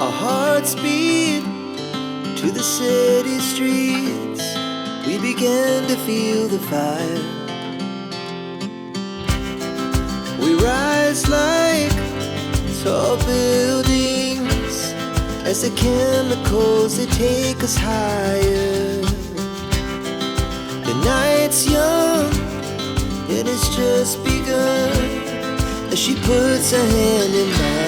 Our hearts beat to the city streets. We began to feel the fire. We rise like tall buildings as the chemicals, they take us higher. The night's young, it has just begun as she puts her hand in mine.